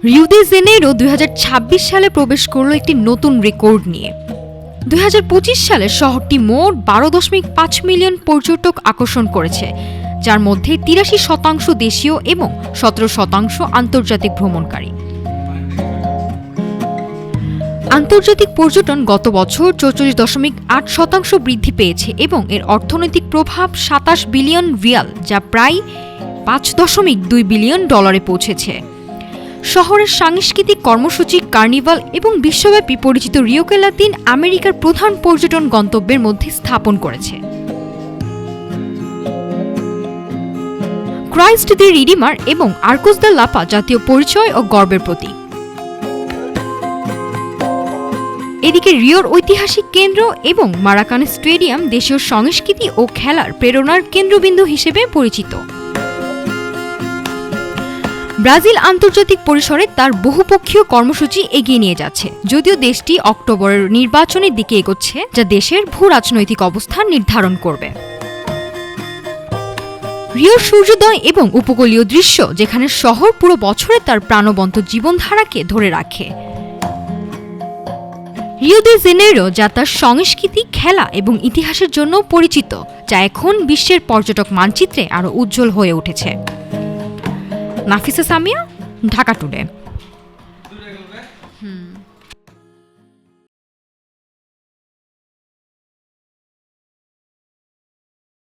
Rio দে Janeiro 2026 সালে প্রবেশ করল একটি নতুন রেকর্ড নিয়ে। 2025 সালে শহরটি মোট 12.5 মিলিয়ন পর্যটক আকর্ষণ করেছে, যার মধ্যে 83% দেশীয় এবং 17% আন্তর্জাতিক ভ্রমণকারী। আন্তর্জাতিক পর্যটন গত বছর 44.8% বৃদ্ধি পেয়েছে এবং এর অর্থনৈতিক প্রভাব 27 বিলিয়ন রিয়াল, যা প্রায় $5.2 বিলিয়ন পৌঁছেছে। শহরের সাংস্কৃতিক কর্মসূচি, কার্নিভাল এবং বিশ্বব্যাপী পরিচিত রিওকে লাতিন আমেরিকার প্রধান পর্যটন গন্তব্যের মধ্যে স্থাপন করেছে। ক্রাইস্ট দ্য রিডিমার এবং আর্কোস দ্য লাপা জাতীয় পরিচয় ও গর্বের প্রতীক। এদিকে রিওর ঐতিহাসিক কেন্দ্র এবং মারাকানা স্টেডিয়াম দেশীয় সংস্কৃতি ও খেলার প্রেরণার কেন্দ্রবিন্দু হিসেবে পরিচিত। ব্রাজিল আন্তর্জাতিক পরিসরে তার বহুপক্ষীয় কর্মসূচি এগিয়ে নিয়ে যাচ্ছে, যদিও দেশটি অক্টোবরের নির্বাচনের দিকে এগোচ্ছে, যা দেশের ভূ-রাজনৈতিক অবস্থান নির্ধারণ করবে। রিওর সূর্যোদয় এবং উপকূলীয় দৃশ্য, যেখানে শহর পুরো বছরে তার প্রাণবন্ত জীবনধারাকে ধরে রাখে। রিও দে জেনেইরো, যা তার সংস্কৃতি, খেলা এবং ইতিহাসের জন্য পরিচিত, যা এখন বিশ্বের পর্যটক মানচিত্রে আরও উজ্জ্বল হয়ে উঠেছে। নাফিসা সামিয়া, ঢাকা টুডে।